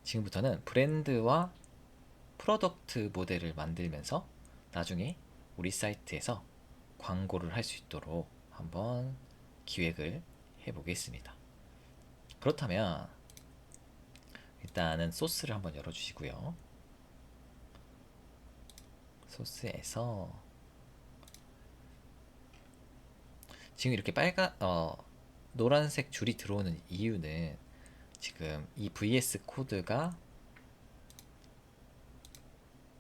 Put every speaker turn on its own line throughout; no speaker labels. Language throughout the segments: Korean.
지금부터는 브랜드와 프로덕트 모델을 만들면서 나중에 우리 사이트에서 광고를 할 수 있도록 한번 기획을 해보겠습니다. 그렇다면 일단은 소스를 한번 열어주시고요. 소스에서 지금 이렇게 노란색 줄이 들어오는 이유는 지금 이 VS 코드가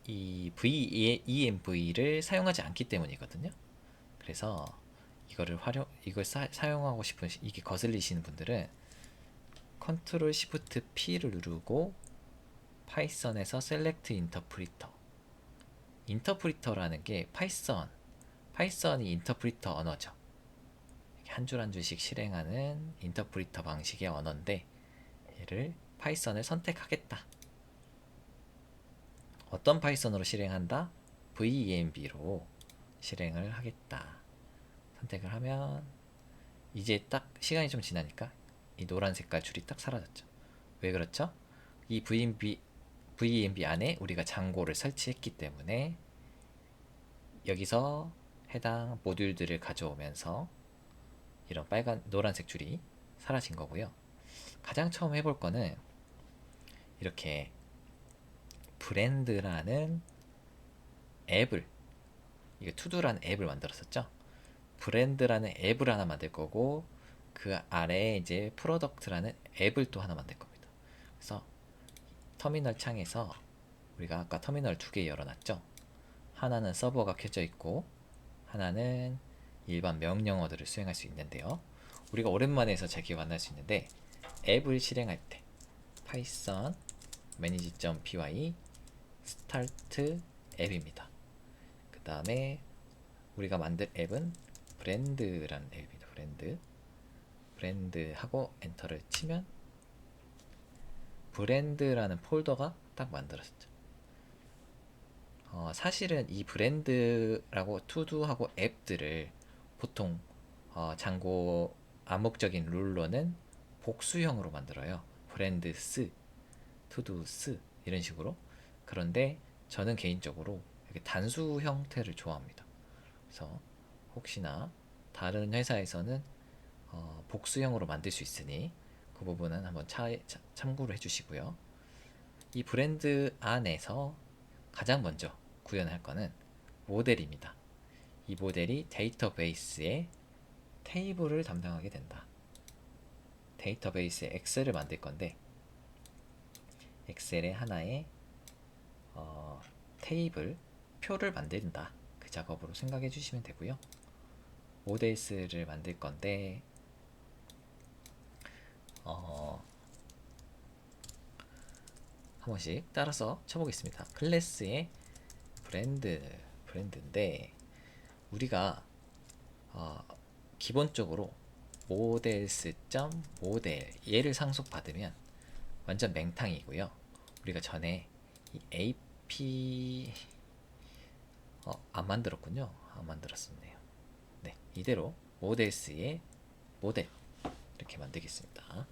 이 VENV를 사용하지 않기 때문이거든요. 그래서 이걸 사용하고 이게 거슬리시는 분들은 컨트롤 시프트 P를 누르고 파이썬에서 셀렉트 인터프리터라는 게 파이썬이 인터프리터 언어죠. 한 줄 한 줄씩 실행하는 인터프리터 방식의 언어인데 얘를 파이썬을 선택하겠다. 어떤 파이썬으로 실행한다? VENV로 실행을 하겠다. 선택을 하면 이제 딱 시간이 좀 지나니까 이 노란 색깔 줄이 딱 사라졌죠. 왜 그렇죠? 이 VENV 안에 우리가 장고를 설치했기 때문에 여기서 해당 모듈들을 가져오면서 이런 노란색 줄이 사라진 거고요. 가장 처음 해볼 거는 이렇게 브랜드라는 앱을, 이게 투두라는 앱을 만들었었죠. 브랜드라는 앱을 하나 만들 거고 그 아래에 이제 프로덕트라는 앱을 또 하나 만들 겁니다. 그래서 터미널 창에서 우리가 아까 터미널 두 개 열어놨죠. 하나는 서버가 켜져 있고 하나는 일반 명령어들을 수행할 수 있는데요. 우리가 오랜만에 해서 잘 기억 안 날 수 있는데 앱을 실행할 때 python manage.py start 앱입니다. 그 다음에 우리가 만들 앱은 브랜드라는 앱입니다. 브랜드 하고 엔터를 치면 브랜드라는 폴더가 딱 만들어졌죠. 사실은 이 브랜드라고 투두하고 앱들을 보통 장고 암묵적인 룰로는 복수형으로 만들어요. 브랜드 스, 투두 스 이런 식으로. 그런데 저는 개인적으로 이렇게 단수 형태를 좋아합니다. 그래서 혹시나 다른 회사에서는 복수형으로 만들 수 있으니 그 부분은 한번 참고를 해주시고요. 이 브랜드 안에서 가장 먼저 구현할 거는 모델입니다. 이 모델이 데이터베이스의 테이블을 담당하게 된다. 데이터베이스에 엑셀을 만들 건데 엑셀에 하나의 테이블 표를 만든다. 그 작업으로 생각해 주시면 되고요. 모델스를 만들 건데 한 번씩 따라서 쳐보겠습니다. 클래스의 브랜드인데 우리가 기본적으로 모델스.모델 얘를 상속받으면 완전 맹탕이고요. 우리가 전에 이 AP 안 만들었군요. 안 만들었었네요. 네, 이대로 모델스의 모델 이렇게 만들겠습니다.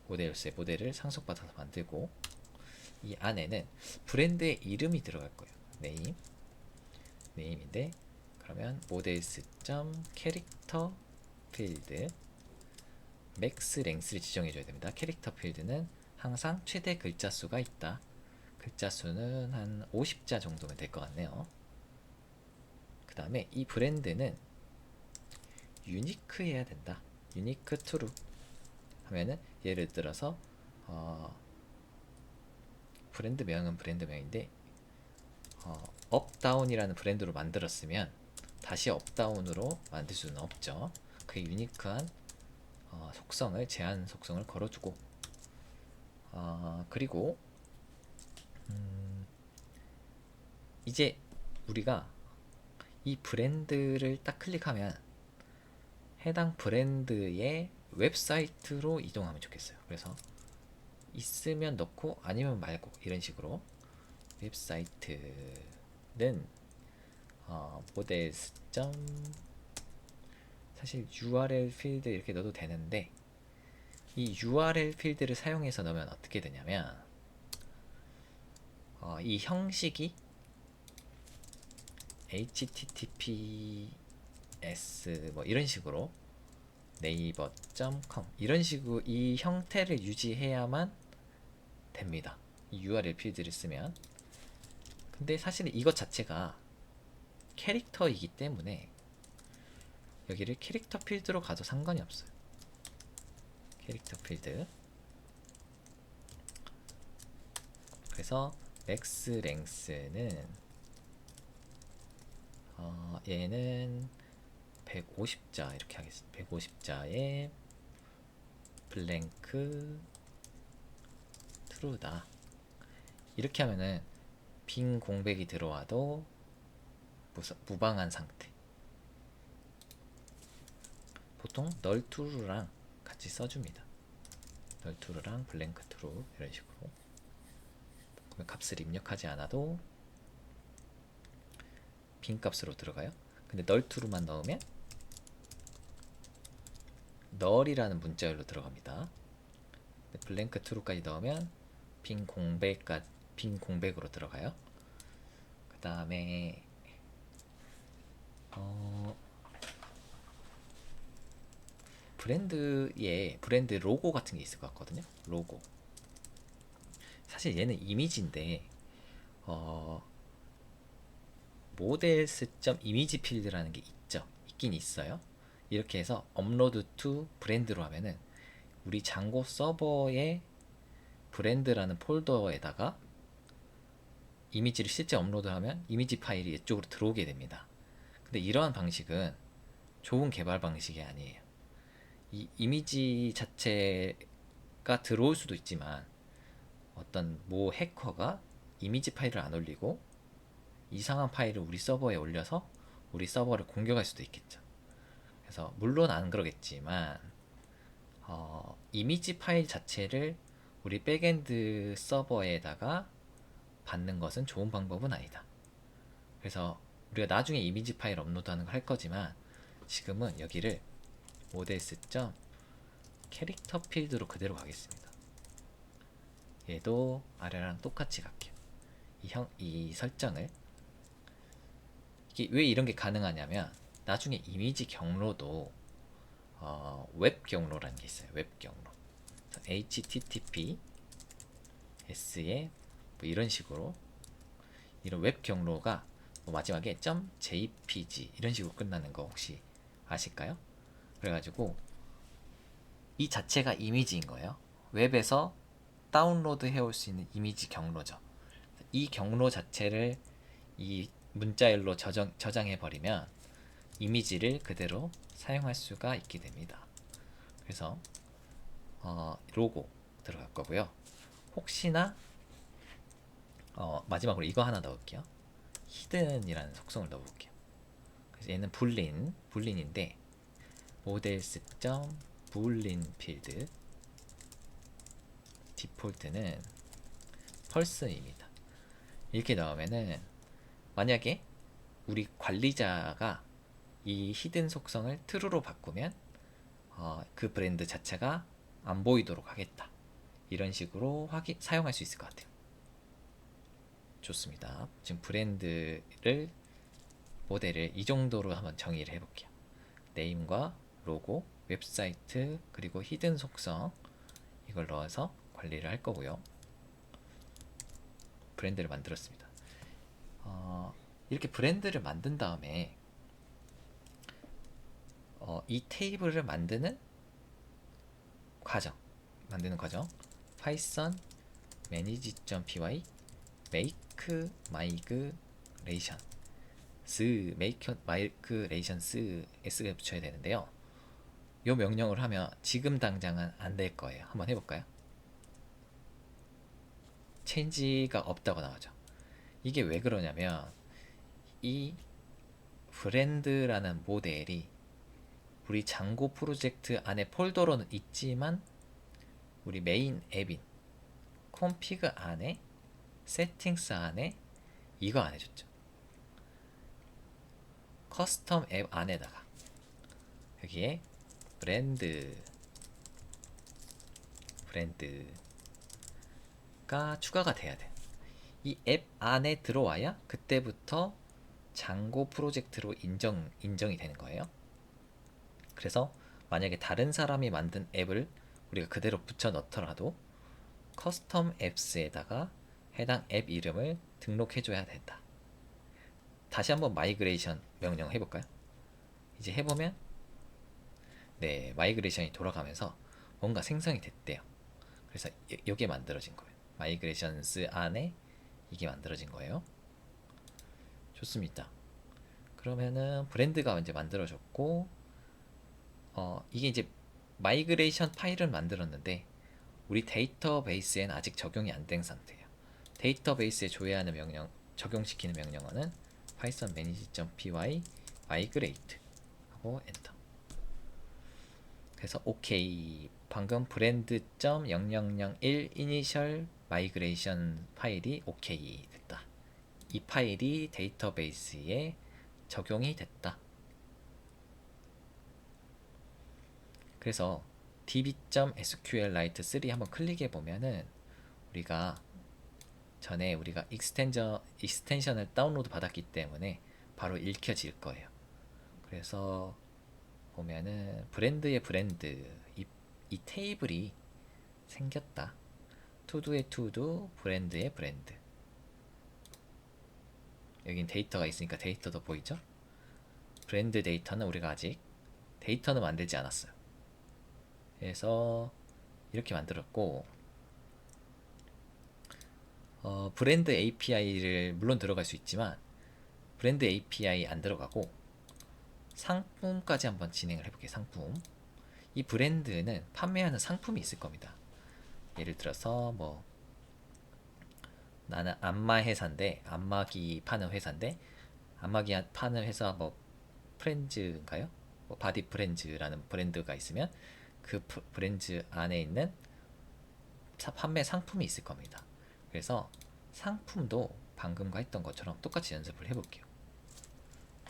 모델스의 모델을 상속받아서 만들고 이 안에는 브랜드의 이름이 들어갈 거예요. 네임인데 그러면 모델스.캐릭터 필드 맥스 랭스를 지정해 줘야 됩니다. 캐릭터 필드는 항상 최대 글자 수가 있다. 글자 수는 한 50자 정도면 될 것 같네요. 그 다음에 이 브랜드는 유니크해야 된다. 유니크 트루 하면은 예를 들어서 브랜드명은 브랜드명인데 업다운이라는 브랜드로 만들었으면 다시 업다운으로 만들 수는 없죠. 그 유니크한 제한 속성을 걸어주고 그리고 이제 우리가 이 브랜드를 딱 클릭하면 해당 브랜드의 웹사이트로 이동하면 좋겠어요. 그래서 있으면 넣고 아니면 말고 이런 식으로 웹사이트는 모델스. 사실 URL 필드 이렇게 넣어도 되는데 이 URL 필드를 사용해서 넣으면 어떻게 되냐면 이 형식이 https 뭐 이런 식으로 네이버.com 이런 식으로 이 형태를 유지해야만 됩니다. 이 URL 필드를 쓰면. 근데 사실 이것 자체가 캐릭터이기 때문에 여기를 캐릭터 필드로 가도 상관이 없어요. 캐릭터 필드. 그래서 맥스 랭스는 얘는 150자 이렇게 하겠습니다. 150자에 블랭크 트루다. 이렇게 하면은 빈 공백이 들어와도 무방한 상태. 보통 널 트루랑 같이 써줍니다. 널 트루랑 블랭크 트루 이런 식으로. 그러면 값을 입력하지 않아도 빈 값으로 들어가요. 근데 널 트루만 넣으면 널이라는 문자열로 들어갑니다. 블랭크 트루까지 넣으면 빈 공백으로 들어가요. 그 다음에 브랜드 로고 같은 게 있을 것 같거든요. 로고. 사실 얘는 이미지인데 models.image 필드라는 게 있긴 있어요. 이렇게 해서 업로드 투 브랜드로 하면은 우리 장고 서버에 브랜드라는 폴더에다가 이미지를 실제 업로드하면 이미지 파일이 이쪽으로 들어오게 됩니다. 근데 이러한 방식은 좋은 개발 방식이 아니에요. 이 이미지 자체가 들어올 수도 있지만 어떤 모 해커가 이미지 파일을 안 올리고 이상한 파일을 우리 서버에 올려서 우리 서버를 공격할 수도 있겠죠. 그래서 물론 안 그러겠지만 이미지 파일 자체를 우리 백엔드 서버에다가 받는 것은 좋은 방법은 아니다. 그래서 우리가 나중에 이미지 파일 업로드하는 걸 할 거지만 지금은 여기를 models. 캐릭터 필드로 그대로 가겠습니다. 얘도 아래랑 똑같이 갈게요. 이 설정을. 이게 왜 이런 게 가능하냐면 나중에 이미지 경로도 웹 경로라는 게 있어요. 웹 경로. http s에 뭐 이런 식으로 이런 웹 경로가 뭐 마지막에 .jpg 이런 식으로 끝나는 거 혹시 아실까요? 그래가지고 이 자체가 이미지인 거예요. 웹에서 다운로드 해올 수 있는 이미지 경로죠. 이 경로 자체를 이 문자열로 저장해 버리면 이미지를 그대로 사용할 수가 있게 됩니다. 그래서 로고 들어갈 거고요. 혹시나 마지막으로 이거 하나 넣을게요. 히든이라는 속성을 넣어볼게요. 그래서 얘는 불린인데 models.boolean 필드 디폴트는 펄스입니다. 이렇게 넣으면은 만약에 우리 관리자가 이 히든 속성을 true로 바꾸면 그 브랜드 자체가 안 보이도록 하겠다. 이런 식으로 사용할 수 있을 것 같아요. 좋습니다. 지금 모델을 이 정도로 한번 정의를 해볼게요. 네임과 로고, 웹사이트, 그리고 히든 속성 이걸 넣어서 관리를 할 거고요. 브랜드를 만들었습니다. 이렇게 브랜드를 만든 다음에 이 테이블을 만드는 과정 python manage.py make migration s가 붙여야 되는데요. 이 명령을 하면 지금 당장은 안 될 거예요. 한번 해볼까요? 체인지가 없다고 나오죠. 이게 왜 그러냐면 이 브랜드라는 모델이 우리 장고 프로젝트 안에 폴더로는 있지만 우리 메인 앱인 콘피그 안에 세팅스 안에 이거 안 해줬죠. 커스텀 앱 안에다가 여기에 브랜드 브랜드가 추가가 돼야 돼. 이 앱 안에 들어와야 그때부터 장고 프로젝트로 인정이 되는 거예요. 그래서 만약에 다른 사람이 만든 앱을 우리가 그대로 붙여 넣더라도 커스텀 앱스에다가 해당 앱 이름을 등록해줘야 된다. 다시 한번 마이그레이션 명령 해볼까요? 이제 해보면 네, 마이그레이션이 돌아가면서 뭔가 생성이 됐대요. 그래서 이게 만들어진 거예요. 마이그레이션스 안에 이게 만들어진 거예요. 좋습니다. 그러면은 브랜드가 이제 만들어졌고, 이게 이제 마이그레이션 파일을 만들었는데 우리 데이터베이스엔 아직 적용이 안 된 상태예요. 데이터베이스에 조회하는 명령, 적용시키는 명령어는 python manage.py migrate 하고 엔터. 그래서 오케이. 방금 brand.0001 이니셜 마이그레이션 파일이 오케이 됐다. 이 파일이 데이터베이스에 적용이 됐다. 그래서 db.sqlite3 한번 클릭해 보면은 우리가 전에 우리가 익스텐션을 다운로드 받았기 때문에 바로 읽혀질 거예요. 그래서 보면은 브랜드의 브랜드 이 테이블이 생겼다. 투두의 투두, 브랜드의 브랜드. 여긴 데이터가 있으니까 데이터도 보이죠? 브랜드 데이터는 우리가 아직 데이터는 만들지 않았어요. 그래서 이렇게 만들었고, 브랜드 API를 물론 들어갈 수 있지만 브랜드 API 안 들어가고 상품까지 한번 진행을 해볼게요. 상품. 이 브랜드는 판매하는 상품이 있을 겁니다. 예를 들어서 뭐 나는 안마 회사인데, 안마기 파는 회사인데, 안마기 파는 회사 뭐 프렌즈인가요? 뭐 바디 프렌즈라는 브랜드가 있으면 그 브랜드 안에 있는 판매 상품이 있을 겁니다. 그래서 상품도 방금과 했던 것처럼 똑같이 연습을 해볼게요.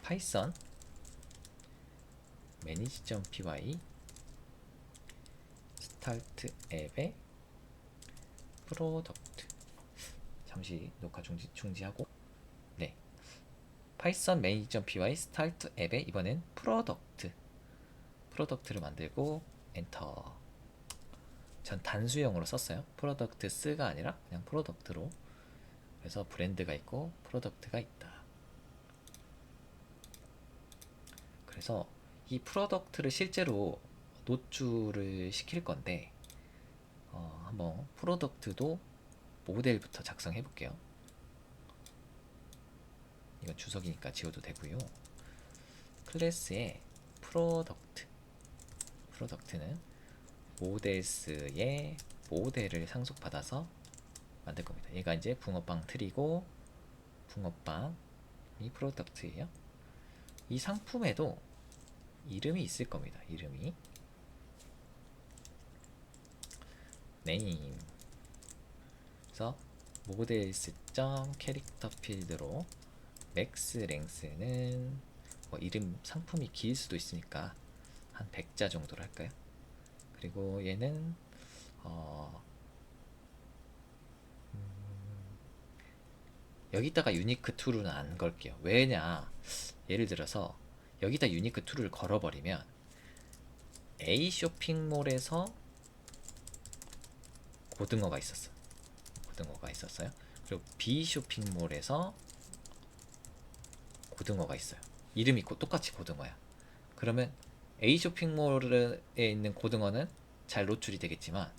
python manage.py start 앱의 프로덕트. 잠시 녹화 중지하고, 네, python manage.py start 앱의 이번엔 프로덕트를 만들고 엔터. 전 단수형으로 썼어요. 프로덕트 스가 아니라 그냥 프로덕트로. 그래서 브랜드가 있고 프로덕트가 있다. 그래서 이 프로덕트를 실제로 노출을 시킬 건데, 한번 프로덕트도 모델부터 작성해 볼게요. 이건 주석이니까 지워도 되고요. 클래스에 프로덕트는 모델스의 모델을 상속받아서 만들 겁니다. 얘가 이제 붕어빵 트리고 붕어빵이 프로덕트예요. 이 상품에도 이름이 있을 겁니다. 이름이 name. 그래서 모델스.캐릭터 필드로 맥스 랭스는 뭐 이름 상품이 길 수도 있으니까 한 100자 정도로 할까요? 그리고 얘는 여기다가 유니크 툴은 안 걸게요. 왜냐, 예를 들어서 여기다 유니크 툴을 걸어버리면 A 쇼핑몰에서 고등어가 있었어요. 그리고 B 쇼핑몰에서 고등어가 있어요. 이름이 똑같이 고등어야. 그러면 A 쇼핑몰에 있는 고등어는 잘 노출이 되겠지만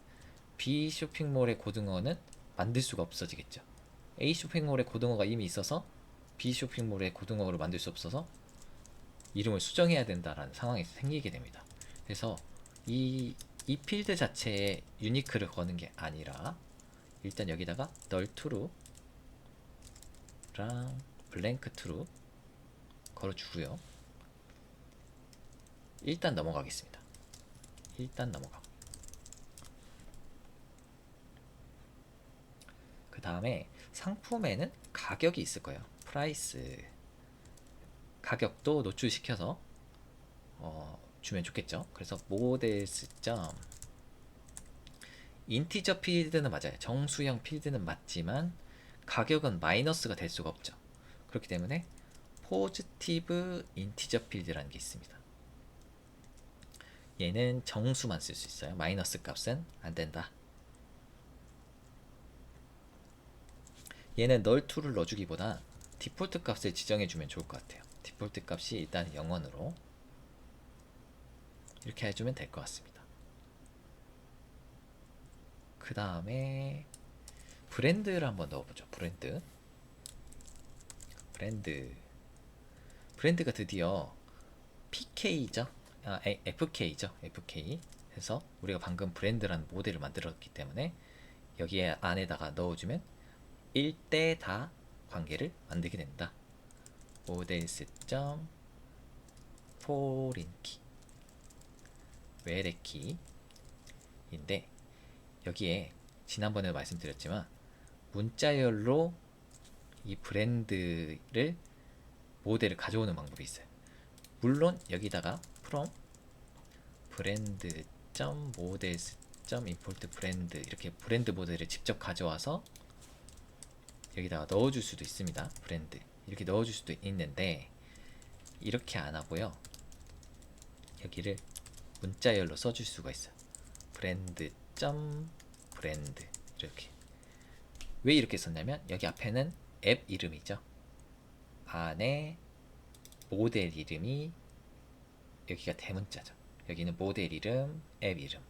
B 쇼핑몰의 고등어는 만들 수가 없어지겠죠. A 쇼핑몰에 고등어가 이미 있어서 B 쇼핑몰의 고등어를 만들 수 없어서 이름을 수정해야 된다라는 상황이 생기게 됩니다. 그래서 이 필드 자체에 유니크를 거는 게 아니라 일단 여기다가 null true랑 blank true 걸어주고요. 일단 넘어가겠습니다. 그 다음에 상품에는 가격이 있을 거예요. 프라이스. 가격도 노출시켜서 주면 좋겠죠. 그래서 모델스 인티저 필드는 맞아요. 정수형 필드는 맞지만 가격은 마이너스가 될 수가 없죠. 그렇기 때문에 포지티브 인티저 필드라는 게 있습니다. 얘는 정수만 쓸 수 있어요. 마이너스 값은 안 된다. 얘는 널2를 넣어주기보다 디폴트 값을 지정해주면 좋을 것 같아요. 디폴트 값이 일단 0원으로 이렇게 해주면 될 것 같습니다. 그 다음에 브랜드를 한번 넣어보죠. 브랜드가 드디어 PK죠. FK죠. FK 해서 우리가 방금 브랜드라는 모델을 만들었기 때문에 여기에 안에다가 넣어주면 1대 다 관계를 만들게 된다. 모델스.포린키 외래키인데 여기에 지난번에 말씀드렸지만 문자열로 이 브랜드를 모델을 가져오는 방법이 있어요. 물론 여기다가 from brand.models.import 브랜드 이렇게 브랜드 모델을 직접 가져와서 여기다가 넣어줄 수도 있습니다. 브랜드 이렇게 넣어줄 수도 있는데 이렇게 안 하고요. 여기를 문자열로 써줄 수가 있어요. 브랜드 이렇게. 왜 이렇게 썼냐면 여기 앞에는 앱 이름이죠. 안에 모델 이름이 여기가 대문자죠. 여기는 모델 이름, 앱 이름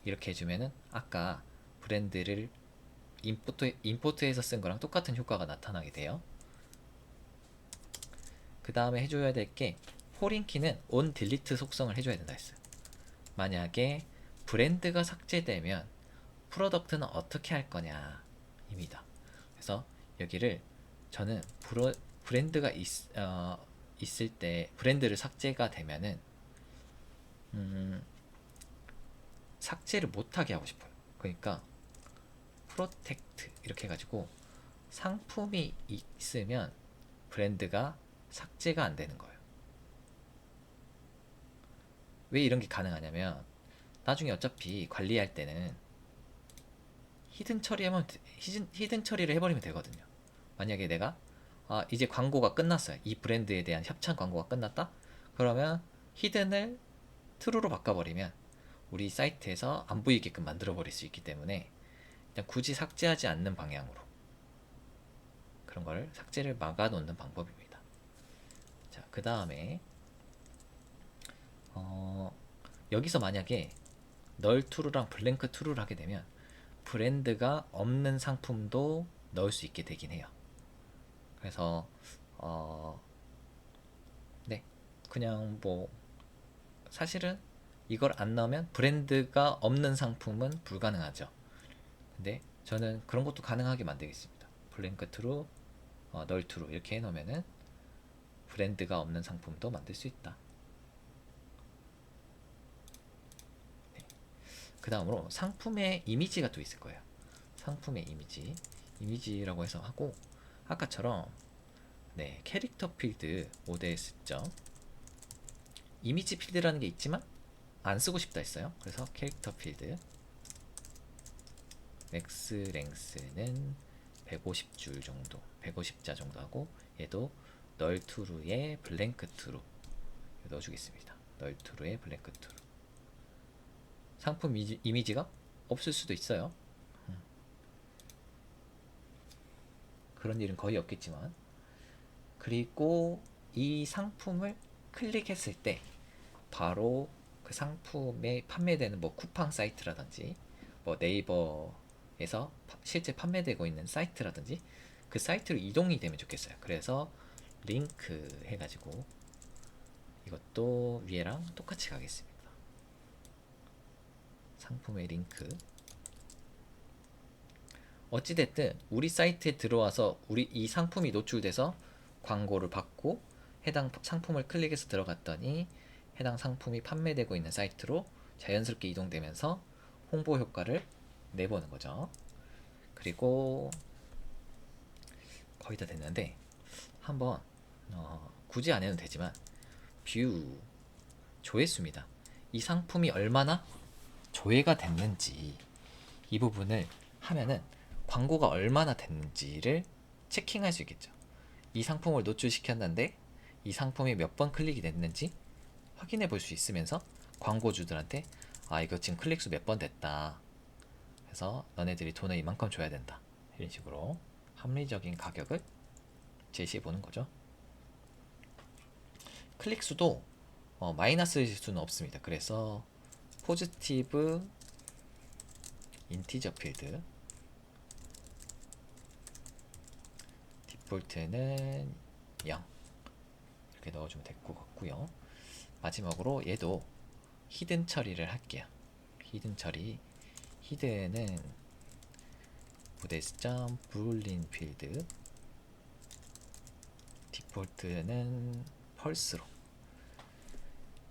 이렇게 해주면은 아까 브랜드를 임포트해서 쓴 거랑 똑같은 효과가 나타나게 돼요. 그 다음에 해줘야 될 게 포린키는 on delete 속성을 해줘야 된다 했어요. 만약에 브랜드가 삭제되면 프로덕트는 어떻게 할 거냐 입니다. 그래서 여기를 저는 브랜드가 있을 때 브랜드를 삭제가 되면은 삭제를 못하게 하고 싶어요. 그러니까 프로텍트 이렇게 해가지고 상품이 있으면 브랜드가 삭제가 안 되는 거예요. 왜 이런 게 가능하냐면 나중에 어차피 관리할 때는 히든 처리를 해버리면 되거든요. 만약에 내가 이제 광고가 끝났어요. 이 브랜드에 대한 협찬 광고가 끝났다? 그러면 히든을 true로 바꿔버리면 우리 사이트에서 안 보이게끔 만들어 버릴 수 있기 때문에 그냥 굳이 삭제하지 않는 방향으로 그런 걸 삭제를 막아 놓는 방법입니다. 자, 그 다음에 여기서 만약에 널 true랑 블랭크 true를 하게 되면 브랜드가 없는 상품도 넣을 수 있게 되긴 해요. 그래서 네, 그냥 뭐 사실은 이걸 안 넣으면 브랜드가 없는 상품은 불가능하죠. 근데 저는 그런 것도 가능하게 만들겠습니다. 블랭크 트루, 널 트루 이렇게 해놓으면은 브랜드가 없는 상품도 만들 수 있다. 네. 그 다음으로 상품의 이미지가 또 있을 거예요. 상품의 이미지라고 해서 하고 아까처럼 네, 캐릭터 필드 ODS 점 이미지 필드라는 게 있지만 안 쓰고 싶다 했어요. 그래서 캐릭터 필드 맥스 랭스는 150줄 정도, 150자 정도 하고 얘도 널 트루의 블랭크 트루 넣어주겠습니다. 널 트루의 블랭크 트루. 상품 이미지가 없을 수도 있어요. 그런 일은 거의 없겠지만. 그리고 이 상품을 클릭했을 때 바로 그 상품에 판매되는 뭐 쿠팡 사이트라든지 뭐 네이버에서 실제 판매되고 있는 사이트라든지 그 사이트로 이동이 되면 좋겠어요. 그래서 링크 해가지고 이것도 위에랑 똑같이 가겠습니다. 상품의 링크. 어찌됐든 우리 사이트에 들어와서 우리 이 상품이 노출돼서 광고를 받고 해당 상품을 클릭해서 들어갔더니 해당 상품이 판매되고 있는 사이트로 자연스럽게 이동되면서 홍보 효과를 내보는 거죠. 그리고 거의 다 됐는데 한번 굳이 안 해도 되지만 뷰 조회수입니다. 이 상품이 얼마나 조회가 됐는지 이 부분을 하면은 광고가 얼마나 됐는지를 체킹할 수 있겠죠. 이 상품을 노출시켰는데 이 상품이 몇 번 클릭이 됐는지 확인해 볼 수 있으면서 광고주들한테 아 이거 지금 클릭수 몇 번 됐다. 그래서 너네들이 돈을 이만큼 줘야 된다. 이런 식으로 합리적인 가격을 제시해 보는 거죠. 클릭수도 마이너스일 수는 없습니다. 그래서 포지티브 인티저 필드 디폴트는 0 이렇게 넣어주면 될 것 같고요. 마지막으로 얘도 히든 처리를 할게요. 히든 처리 히든은 모데스.점 불린 필드 디폴트는 펄스로.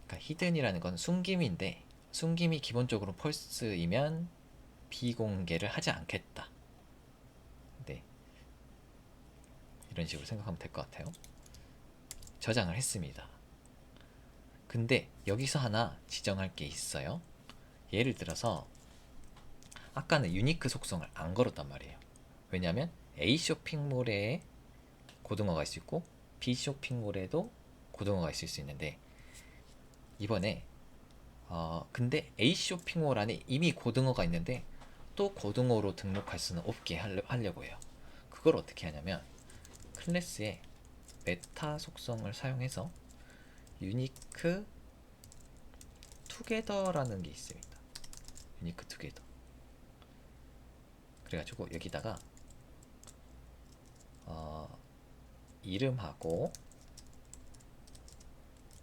그러니까 히든이라는 건 숨김인데 숨김이 기본적으로 펄스이면 비공개를 하지 않겠다. 네, 이런 식으로 생각하면 될 것 같아요. 저장을 했습니다. 근데 여기서 하나 지정할 게 있어요. 예를 들어서 아까는 유니크 속성을 안 걸었단 말이에요. 왜냐하면 A 쇼핑몰에 고등어가 있을 수 있고 B 쇼핑몰에도 고등어가 있을 수 있는데 이번에 근데 A 쇼핑몰 안에 이미 고등어가 있는데 또 고등어로 등록할 수는 없게 하려고 해요. 그걸 어떻게 하냐면 클래스에 메타 속성을 사용해서 유니크 투게더라는 게 있습니다. 유니크 투게더. 그래가지고 여기다가 이름하고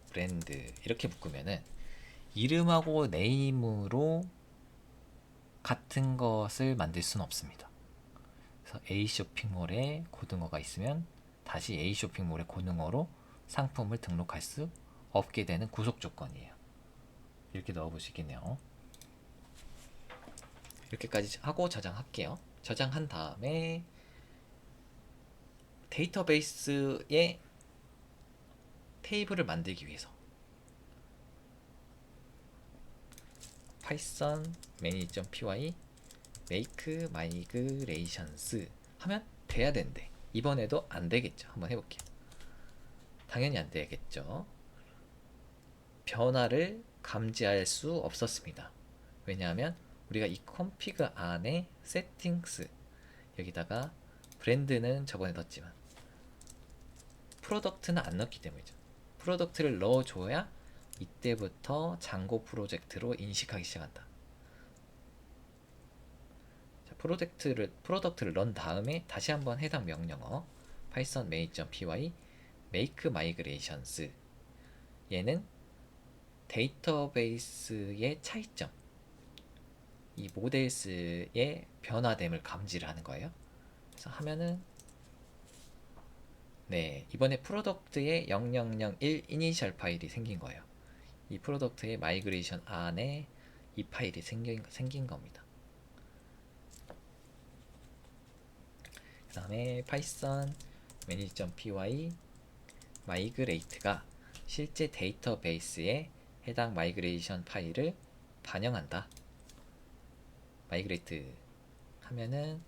브랜드 이렇게 묶으면은 이름하고 네임으로 같은 것을 만들 수는 없습니다. 그래서 A 쇼핑몰에 고등어가 있으면 다시 A 쇼핑몰의 고등어로 상품을 등록할 수 없게 되는 구속 조건이에요. 이렇게 넣어보시겠네요. 이렇게까지 하고 저장할게요. 저장한 다음에 데이터베이스에 테이블을 만들기 위해서 python manage.py make migrations 하면 돼야 된대. 이번에도 안 되겠죠. 한번 해볼게요. 당연히 안 되겠죠. 변화를 감지할 수 없었습니다. 왜냐하면 우리가 이 config 안에 settings 여기다가 브랜드는 저번에 넣었지만 프로덕트는 안 넣었기 때문이죠. 프로덕트를 넣어줘야 이때부터 잔고 프로젝트로 인식하기 시작한다. 자, 프로덕트를 넣은 다음에 다시 한번 해당 명령어 python main.py make migrations 얘는 데이터베이스의 차이점 이 모델스의 변화됨을 감지를 하는 거예요. 그래서 하면은 네, 이번에 프로덕트의 0001 이니셜 파일이 생긴 거예요. 이 프로덕트의 마이그레이션 안에 이 파일이 생긴 겁니다. 그 다음에 python manage.py migrate가 실제 데이터베이스에 해당 마이그레이션 파일을 반영한다. 마이그레이트 하면은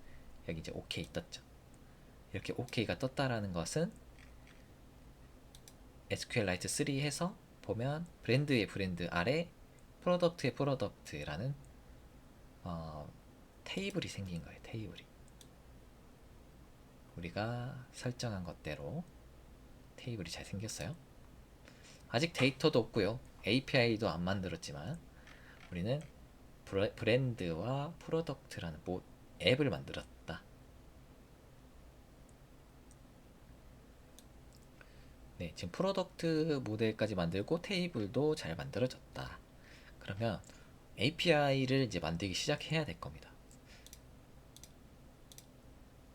여기 이제 OK 떴죠. 이렇게 OK가 떴다라는 것은 SQLite 3 해서 보면 브랜드의 브랜드 아래 프로덕트의 프로덕트라는 테이블이 생긴 거예요. 테이블이 우리가 설정한 것대로 테이블이 잘 생겼어요. 아직 데이터도 없고요. API도 안 만들었지만 우리는 브랜드와 프로덕트라는 앱을 만들었다. 네, 지금 프로덕트 모델까지 만들고 테이블도 잘 만들어졌다. 그러면 API를 이제 만들기 시작해야 될 겁니다.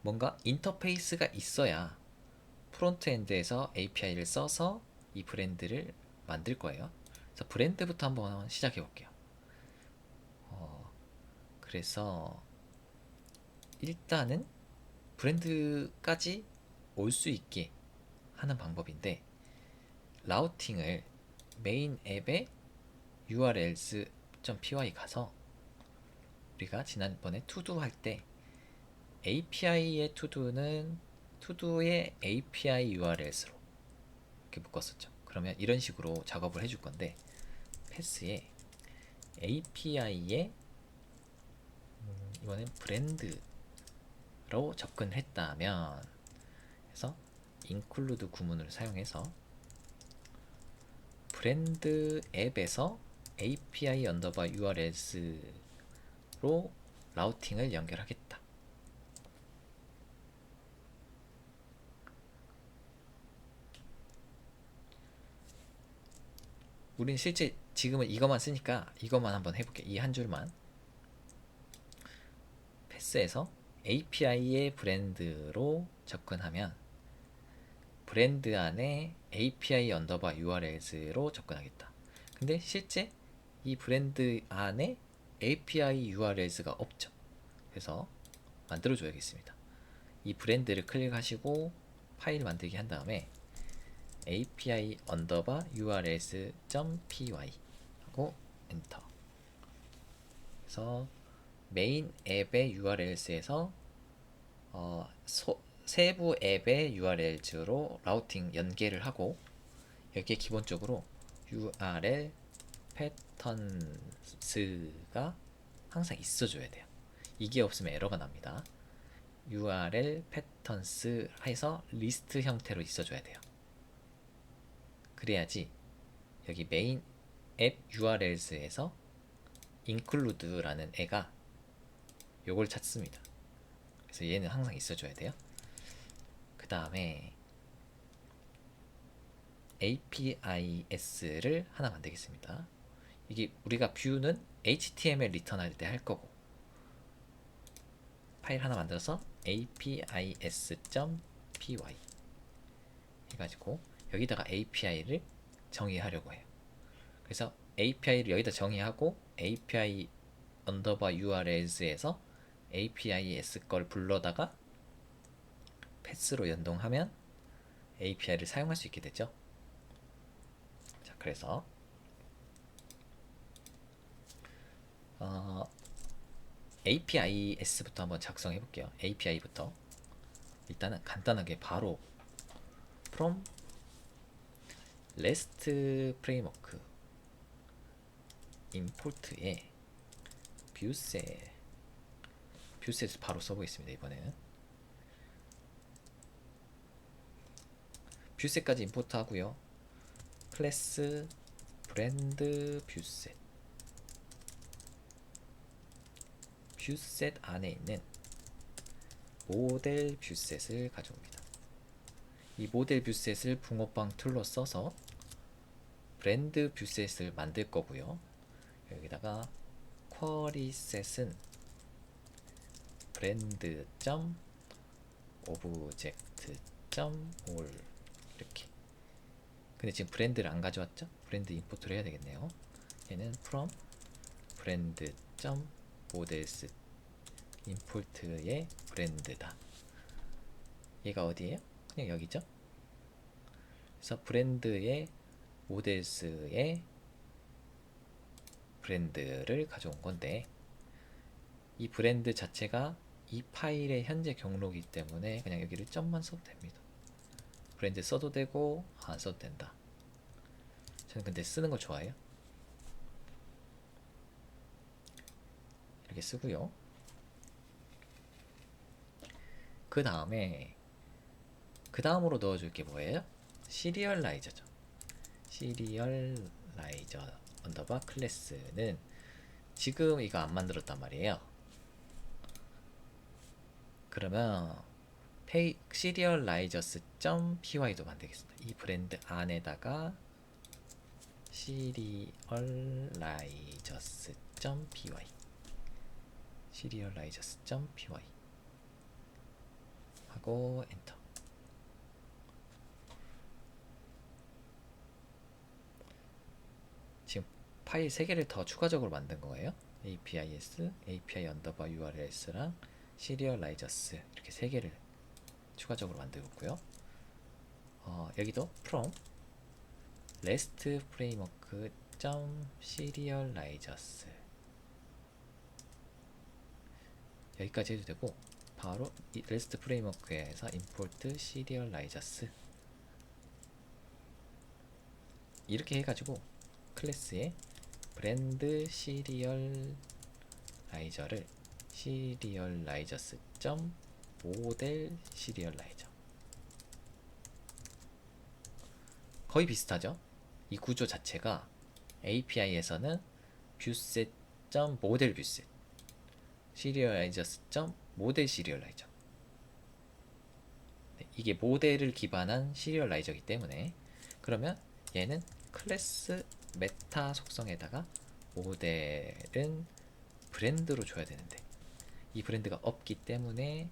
뭔가 인터페이스가 있어야 프론트엔드에서 API를 써서 이 브랜드를 만들 거예요. 그래서 브랜드부터 한번 시작해 볼게요. 그래서 일단은 브랜드까지 올 수 있게 하는 방법인데 라우팅을 메인 앱의 urls.py 가서 우리가 지난번에 투두 할 때 API의 투두는 투두의 API URLs로 이렇게 묶었었죠. 그러면 이런 식으로 작업을 해줄 건데 패스에 API에 이번엔 브랜드로 접근했다면 해서 include 구문을 사용해서 브랜드 앱에서 API 언더바 URLs로 라우팅을 연결하겠다. 우린 실제 지금은 이것만 쓰니까 이것만 한번 해볼게. 이 한 줄만 패스에서 API의 브랜드로 접근하면 브랜드 안에 API 언더바 URLs로 접근하겠다. 근데 실제 이 브랜드 안에 API URLs가 없죠. 그래서 만들어 줘야겠습니다. 이 브랜드를 클릭하시고 파일 만들기 한 다음에 API 언더바 URLs.py 하고 엔터. 그래서 메인 앱의 URLs에서 세부 앱의 URLs로 라우팅 연계를 하고 여기에 기본적으로 URL 패턴스가 항상 있어줘야 돼요. 이게 없으면 에러가 납니다. URL 패턴스 해서 리스트 형태로 있어줘야 돼요. 그래야지 여기 메인 앱 URLs에서 include라는 애가 요걸 찾습니다. 그래서 얘는 항상 있어줘야 돼요. 그 다음에 APIS를 하나 만들겠습니다. 이게 우리가 뷰는 HTML 리턴할 때 할 거고 파일 하나 만들어서 apis.py 해가지고 여기다가 API를 정의하려고 해요. 그래서 API를 여기다 정의하고 API 언더바 URLs에서 APIS 걸 불러다가 패스로 연동하면 API를 사용할 수 있게 되죠. 자, 그래서 APIS부터 한번 작성해 볼게요. API부터 일단은 간단하게 바로 from REST 프레임워크 import에 뷰셋 바로 써보겠습니다. 이번에는 뷰셋까지 임포트 하고요. 클래스 브랜드 뷰셋 안에 있는 모델 뷰셋을 가져옵니다. 이 모델 뷰셋을 붕어빵 툴로 써서 브랜드 뷰셋을 만들 거고요. 여기다가 쿼리 셋은 브랜드 점 오브젝트 점 올 이렇게. 근데 지금 브랜드를 안 가져왔죠? 브랜드 임포트를 해야 되겠네요. 얘는 from 브랜드 점 모델스 임포트의 브랜드다. 얘가 어디에요? 그냥 여기죠. 그래서 브랜드의 모델스의 브랜드를 가져온 건데 이 브랜드 자체가 이 파일의 현재 경로이기 때문에 그냥 여기를 점만 써도 됩니다. 브랜드 써도 되고 안 써도 된다. 저는 근데 쓰는 거 좋아해요. 이렇게 쓰고요. 그 다음으로 넣어줄 게 뭐예요? 시리얼라이저죠. 시리얼라이저 언더바 클래스는 지금 이거 안 만들었단 말이에요. 그러면 serializers.py도 만들겠습니다. 이 브랜드 안에다가 serializers.py 하고 엔터. 지금 파일 3개를 더 추가적으로 만든 거예요. APIS, API 언더바 URLs랑 serializers 이렇게 3개를 추가적으로 만들고 있고요. 여기도 from REST framework serializers 여기까지 해도 되고, 바로 이 REST 프레임워크에서 import serializers 이렇게 해가지고 클래스에 브랜드 시리얼라이저를 시리얼라이저스 점 모델 시리얼라이저, 거의 비슷하죠. 이 구조 자체가 API에서는 뷰셋 점 모델 뷰셋, 시리얼라이저스 점 모델 시리얼라이저. 네, 이게 모델을 기반한 시리얼라이저이기 때문에, 그러면 얘는 클래스 메타 속성에다가 모델은 브랜드로 줘야 되는데, 이 브랜드가 없기 때문에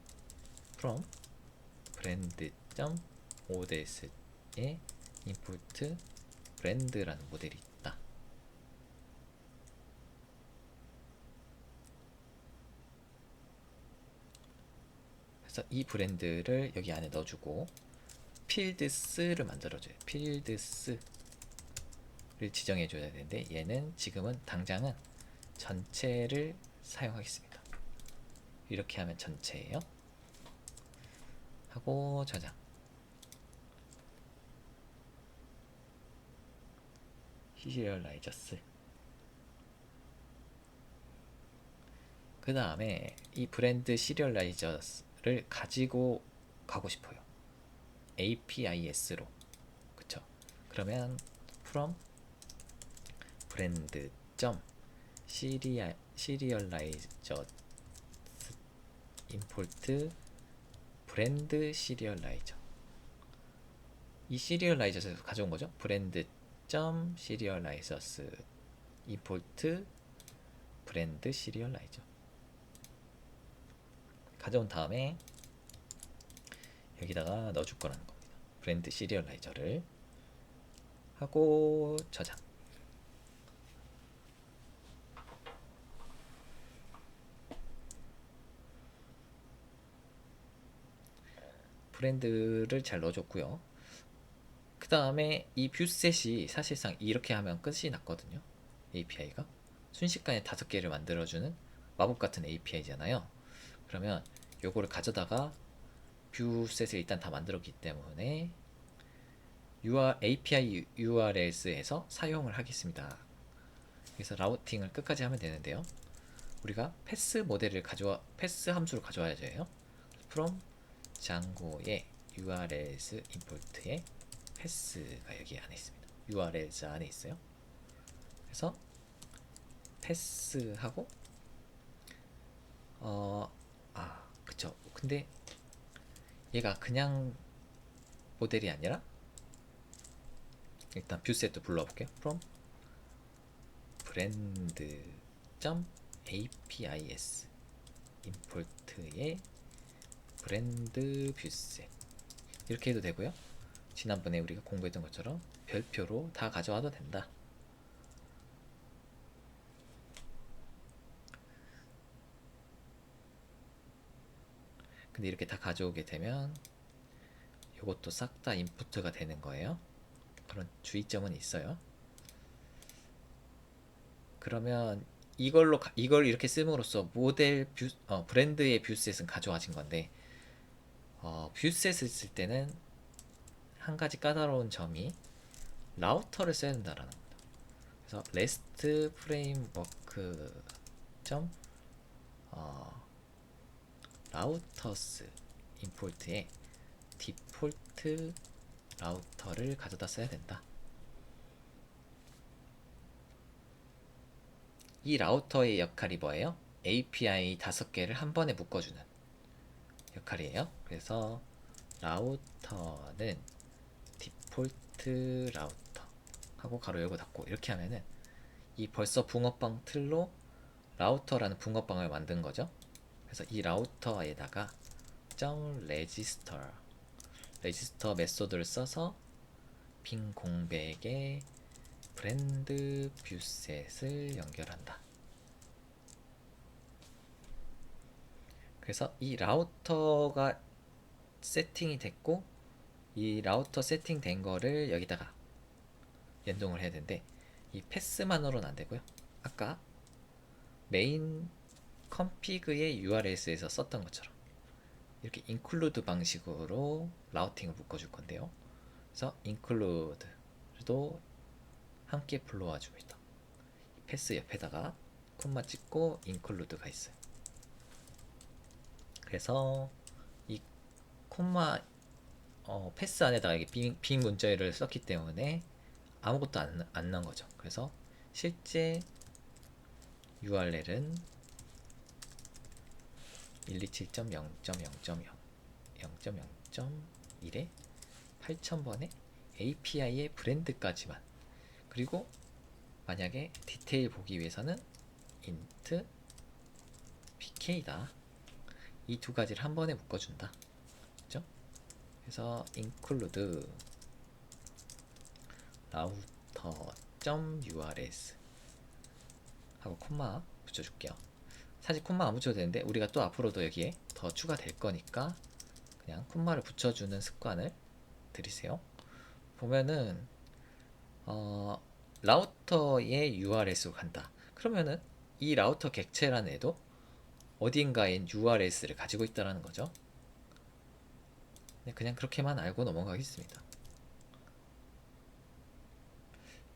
from 브랜드 점 모델스에 인풋 브랜드라는 모델이 있다. 그래서 이 브랜드를 여기 안에 넣어주고 필드스를 만들어줘요. 필드스를 지정해줘야 되는데, 얘는 지금은 당장은 전체를 사용하겠습니다. 이렇게 하면 전체예요. 하고 저장. 시리얼라이저스. 그 다음에 이 브랜드 시리얼라이저를 가지고 가고 싶어요. APIS로. 그쵸? 그러면 from 브랜드 점 시리얼라이저 임포트 브랜드 시리얼라이저, 이 시리얼라이저에서 가져온 거죠. 브랜드 점 시리얼라이저스 임포트 브랜드 시리얼라이저 가져온 다음에 여기다가 넣어줄 거라는 겁니다. 브랜드 시리얼라이저를 하고 저장. 브랜드를 잘 넣어줬고요. 그 다음에 이 뷰셋이 사실상 이렇게 하면 끝이 났거든요. API가 순식간에 5개를 만들어주는 마법 같은 API잖아요. 그러면 요거를 가져다가 뷰셋을 일단 다 만들었기 때문에 API URLs에서 사용을 하겠습니다. 그래서 라우팅을 끝까지 하면 되는데요. 우리가 패스 모델을 패스 함수를 가져와야 해요. from 장고의 URLs import에 패스가 여기 안에 있습니다. URLs 안에 있어요. 그래서 패스하고 그쵸. 근데 얘가 그냥 모델이 아니라 일단 뷰셋도 불러볼게요. from brand.apis import에 브랜드 뷰셋 이렇게 해도 되고요. 지난번에 우리가 공부했던 것처럼 별표로 다 가져와도 된다. 근데 이렇게 다 가져오게 되면 이것도 싹 다 인풋가 되는 거예요. 그런 주의점은 있어요. 그러면 이걸 이렇게 씀으로써 브랜드의 뷰셋은 가져와진 건데, 뷰셋을 쓸 때는 한 가지 까다로운 점이 라우터를 써야 된다라는 겁니다. 그래서 REST 프레임워크 라우터스 임포트에 디폴트 라우터를 가져다 써야 된다. 이 라우터의 역할이 뭐예요? API 5개를 한 번에 묶어주는 역할이에요. 그래서 라우터는 디폴트 라우터 하고 가로 열고 닫고 이렇게 하면은 이 벌써 붕어빵 틀로 라우터라는 붕어빵을 만든 거죠. 그래서 이 라우터에다가 레지스터 메소드를 써서 빈 공백에 브랜드 뷰셋을 연결한다. 그래서 이 라우터가 세팅이 됐고, 이 라우터 세팅된 거를 여기다가 연동을 해야 되는데, 이 패스만으로는 안 되고요. 아까 메인 config의 URL에서 썼던 것처럼 이렇게 include 방식으로 라우팅을 묶어줄 건데요. 그래서 include도 함께 불러와 줍니다. 패스 옆에다가 콤마 찍고 include가 있어요. 그래서 이 콤마 패스 안에다가 이게 빈 문자열을 썼기 때문에 아무것도 안 넣은 거죠. 그래서 실제 URL은 127.0.0.0 0.0.1에 8000번의 API의 브랜드까지만, 그리고 만약에 디테일 보기 위해서는 int pk다. 이 두 가지를 한 번에 묶어준다. 그죠? 그래서 include router.urls 하고 콤마 붙여줄게요. 사실 콤마 안 붙여도 되는데 우리가 또 앞으로도 여기에 더 추가될 거니까 그냥 콤마를 붙여주는 습관을 들이세요. 보면은 라우터의 URS로 간다. 그러면은 이 라우터 객체라는 애도 어딘가에 URS를 가지고 있다는 거죠. 그냥 그렇게만 알고 넘어가겠습니다.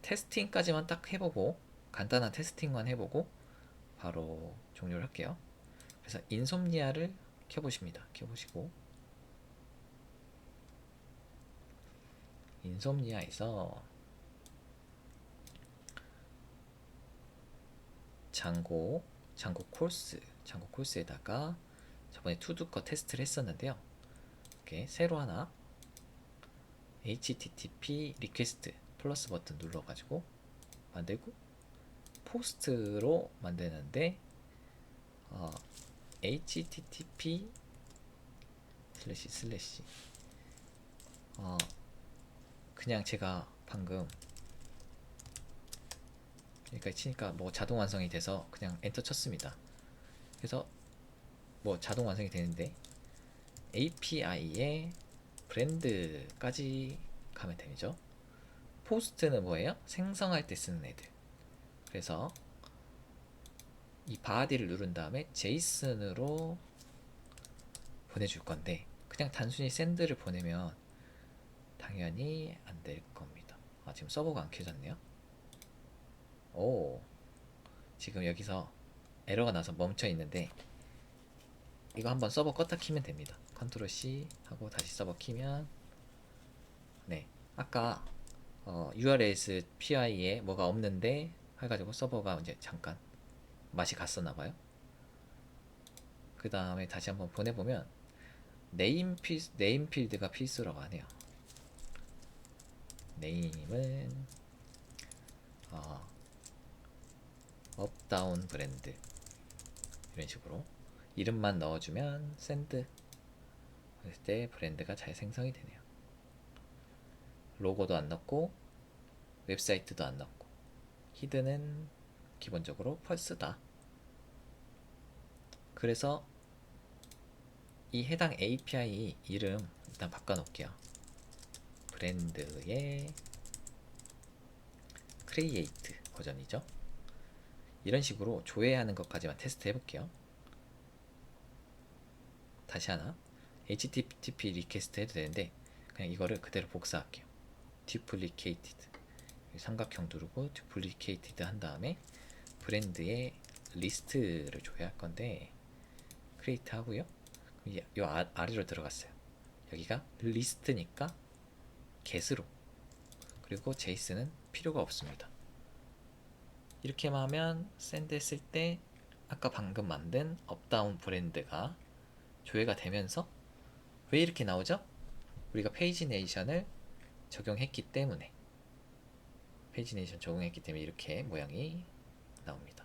테스팅까지만 딱 해보고, 간단한 테스팅만 해보고 바로 종료를 할게요. 그래서 인솜니아를 켜보십니다. 켜보시고 인솜니아에서 장고 콜스에다가 저번에 투두 거 테스트를 했었는데요. 이렇게 새로 하나 http 리퀘스트 플러스 버튼 눌러가지고 만들고 포스트로 만드는데 http 슬래시 그냥 제가 방금 여기까지 치니까 뭐 자동 완성이 돼서 그냥 엔터 쳤습니다. 그래서 뭐 자동 완성이 되는데 API의 브랜드까지 가면 되죠. 포스트는 뭐예요? 생성할 때 쓰는 애들. 그래서 이 바디를 누른 다음에 제이슨으로 보내줄 건데 그냥 단순히 샌드를 보내면 당연히 안 될 겁니다. 지금 서버가 안 켜졌네요. 지금 여기서 에러가 나서 멈춰 있는데 이거 한번 서버 껐다 키면 됩니다. 컨트롤 C 하고 다시 서버 키면 네, 아까 URLs PI에 뭐가 없는데 해가지고 서버가 이제 잠깐 맛이 갔었나봐요. 그 다음에 다시 한번 보내보면 네임 필드가 필수라고 하네요. 네임은 업다운 브랜드 이런 식으로 이름만 넣어주면 샌드 했을 때 브랜드가 잘 생성이 되네요. 로고도 안 넣고 웹사이트도 안 넣고 히드는 기본적으로 펄스다. 그래서 이 해당 API 이름 일단 바꿔놓을게요. 브랜드의 create 버전이죠. 이런 식으로 조회하는 것까지만 테스트 해볼게요. 다시 하나 http 리퀘스트 해도 되는데 그냥 이거를 그대로 복사할게요. duplicated 삼각형 누르고 duplicated 한 다음에 브랜드의 리스트를 조회할 건데 create 하고요. 요 아래로 들어갔어요. 여기가 리스트니까 get으로, 그리고 제이슨은 필요가 없습니다. 이렇게만 하면 샌드 했을 때 아까 방금 만든 업다운 브랜드가 조회가 되면서 왜 이렇게 나오죠? 우리가 페이지네이션을 적용했기 때문에 이렇게 모양이 나옵니다.